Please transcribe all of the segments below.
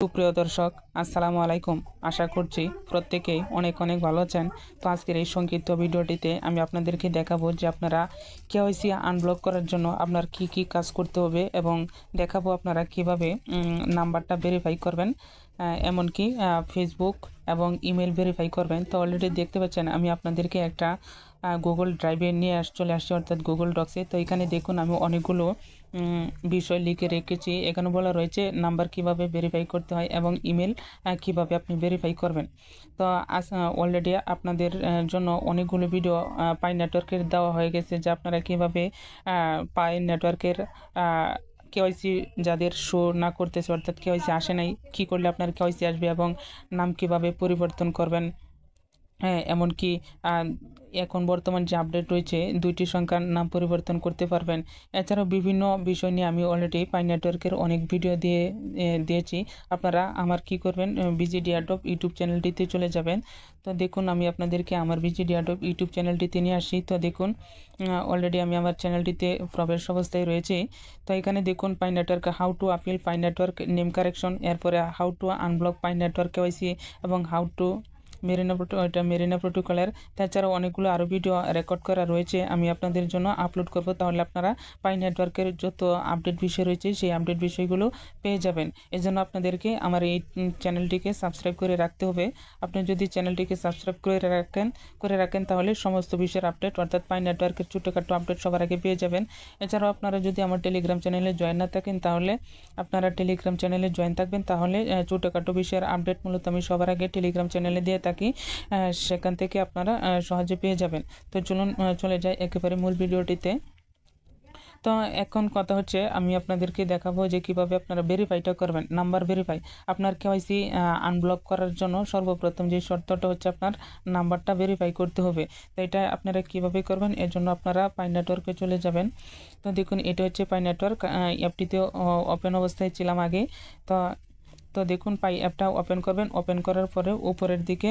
সুপ্রিয় দর্শক, আসসালামু আলাইকুম। আশা করছি প্রত্যেকেই অনেক অনেক ভালো আছেন। তো আজকের এই সংক্ষিপ্ত ভিডিওটিতে আমি আপনাদেরকে দেখাবো যে আপনারা কেওয়াইসি আনব্লক করার জন্য আপনার কি কি কাজ করতে হবে এবং দেখাবো আপনারা কিভাবে নাম্বারটা ভেরিফাই করবেন, এমনকি ফেসবুক এবং ইমেল ভেরিফাই করবেন। তো অলরেডি দেখতে পাচ্ছেন আমি আপনাদেরকে একটা গুগল ড্রাইভে নিয়ে চলে আসছি, অর্থাৎ গুগল ডক্সে। তো এখানে দেখুন আমি অনেকগুলো বিষয় লিখে রেখেছি। এখানে বলা রয়েছে নাম্বার কিভাবে ভেরিফাই করতে হয় এবং ইমেল কিভাবে আপনি ভেরিফাই করবেন। তো অলরেডি আপনাদের জন্য অনেকগুলো ভিডিও পাই নেটওয়ার্কের দেওয়া হয়ে গেছে যে আপনারা কিভাবে পাই নেটওয়ার্কের কেওয়াইসি যাদের শো না করতেছে, অর্থাৎ কেওয়াইসি আসে নাই, কী করলে আপনার কেওয়াইসি আসবে এবং নাম কিভাবে পরিবর্তন করবেন। হ্যাঁ, এমনকি এখন বর্তমান যে আপডেট রয়েছে 2টি সংখ্যার নাম পরিবর্তন করতে পারবেন। এছাড়াও বিভিন্ন বিষয় নিয়ে আমি অলরেডি পাই নেটওয়ার্কের অনেক ভিডিও দিয়েছি। আপনারা আমার কি করবেন, বিজিডি অ্যাডব ইউটিউব চ্যানেলটিতে চলে যাবেন। তো দেখুন আমি আপনাদেরকে আমার বিজিডি অ্যাডব ইউটিউব চ্যানেলটিতে নিয়ে আসি। তো দেখুন অলরেডি আমি আমার চ্যানেলটিতে প্রবেশ অবস্থায় রয়েছি। তো এখানে দেখুন Pi network how to appeal Pi network name correction, এরপরে how to unblock Pi network KYC এবং হাউ টু মেরিনা প্রোটোকলের। তাছাড়াও অনেকগুলো আরও ভিডিও রেকর্ড করা রয়েছে, আমি আপনাদের জন্য আপলোড করব। তাহলে আপনারা পাই নেটওয়ার্কের যত আপডেট বিষয় রয়েছে সেই আপডেট বিষয়গুলো পেয়ে যাবেন। এজন্য আপনাদেরকে আমার এই চ্যানেলটিকে সাবস্ক্রাইব করে রাখতে হবে। আপনি যদি চ্যানেলটিকে সাবস্ক্রাইব করে রাখেন তাহলে সমস্ত বিষয়ের আপডেট, অর্থাৎ পাই নেটওয়ার্কের ছোটোখাটো আপডেট সবার আগে পেয়ে যাবেন। এছাড়াও আপনারা যদি আমার টেলিগ্রাম চ্যানেলে জয়েন না থাকেন তাহলে আপনারা টেলিগ্রাম চ্যানেলে জয়েন থাকবেন, তাহলে ছোটোখাটো বিষয়ের আপডেট মূলত আমি সবার আগে টেলিগ্রাম চ্যানেলে দিয়ে থাকি, সেখান থেকে আপনারা সহজে পেয়ে যাবেন। তো চলুন চলে যাই একেবারে মূল ভিডিওটিতে। তো এখন কথা হচ্ছে আমি আপনাদেরকে দেখাবো যে কিভাবে আপনারা ভেরিফাইটা করবেন, নাম্বার ভেরিফাই। আপনার কেওয়াইসি আনব্লক করার জন্য সর্বপ্রথম যে শর্তটা হচ্ছে আপনার নাম্বারটা ভেরিফাই করতে হবে। তো এটা আপনারা কিভাবে করবেন, এর জন্য আপনারা পাই নেটওয়ার্কে চলে যাবেন। তো দেখুন এটা হচ্ছে পাই নেটওয়ার্ক, অ্যাপটিতে ওপেন অবস্থায় ছিলাম আগে। তো তো দেখুন পাই অ্যাপটা ওপেন করবেন। ওপেন করার পরে উপরের দিকে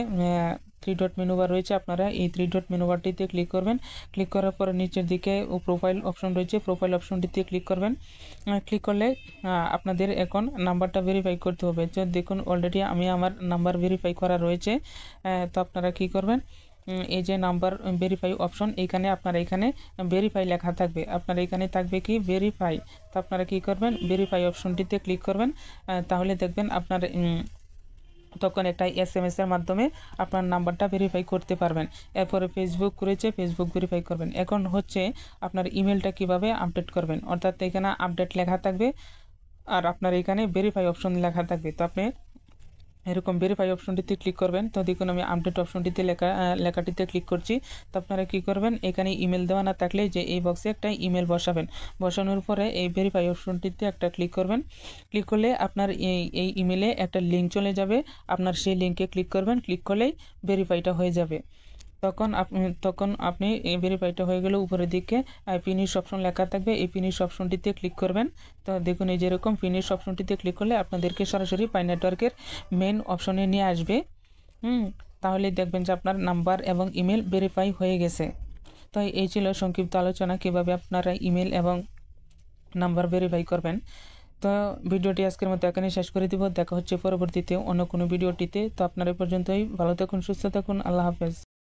3 ডট মেনু বার রয়েছে, আপনারা এই 3 ডট মেনু বারটিতে ক্লিক করবেন। ক্লিক করার পরে নিচের দিকে প্রোফাইল অপশন রয়েছে, প্রোফাইল অপশনটিতে ক্লিক করবেন। ক্লিক করলে আপনাদের এখন নাম্বারটা ভেরিফাই করতে হবে। তো দেখুন অলরেডি আমি আমার নাম্বার ভেরিফাই করা রয়েছে। তো আপনারা কি করবেন, এই যে নাম্বার ভেরিফাই অপশন, এখানে আপনারা এখানে ভেরিফাই লেখা থাকবে, আপনার এখানে থাকবে কি ভেরিফাই। তো আপনারা কি করবেন, ভেরিফাই অপশনটিতে ক্লিক করবেন। তাহলে দেখবেন আপনার তখন একটা SMS-এর মাধ্যমে আপনার নাম্বারটা ভেরিফাই করতে পারবেন। এরপরে ফেসবুক রয়েছে, ফেসবুক ভেরিফাই করবেন। এখন হচ্ছে আপনার ইমেলটা কিভাবে আপডেট করবেন, অর্থাৎ এখানে আপডেট লেখা থাকবে আর আপনার এখানে ভেরিফাই অপশন লেখা থাকবে। তো আপনি এরকম ভেরিফাই অপশনটিতে ক্লিক করবেন। তো দেখুন আমি আপডেট অপশনটিতে লেখাটিতে ক্লিক করছি। তো আপনারা কী করবেন, এখানে ইমেল দেওয়া না থাকলে যে এই বক্সে একটা ইমেল বসাবেন। বসানোর পরে এই ভেরিফাই অপশনটিতে একটা ক্লিক করবেন। ক্লিক করলে আপনার এই ইমেলে একটা লিঙ্ক চলে যাবে, আপনার সেই লিঙ্কে ক্লিক করবেন। ক্লিক করলেই ভেরিফাইটা হয়ে যাবে। তখন আপনি এই ভেরিফাইটা হয়ে গেলে উপরের দিকে ফিনিশ অপশন লেখা থাকবে, এই ফিনিশ অপশনটিতে ক্লিক করবেন। তো দেখুন এই যেরকম ফিনিশ অপশনটিতে ক্লিক করলে আপনাদেরকে সরাসরি পাই নেটওয়ার্কের মেন অপশনে নিয়ে আসবে। তাহলে দেখবেন যে আপনার নাম্বার এবং ইমেল ভেরিফাই হয়ে গেছে। তো এই ছিল সংক্ষিপ্ত আলোচনা কিভাবে আপনারা ইমেল এবং নাম্বার ভেরিফাই করবেন। তো ভিডিওটি আজকের মতো এখানে শেষ করে দিব। দেখা হচ্ছে পরবর্তীতে অন্য কোনো ভিডিওটিতে। তো আপনারা পর্যন্তই ভালো থাকুন, সুস্থ থাকুন, আল্লাহ হাফেজ।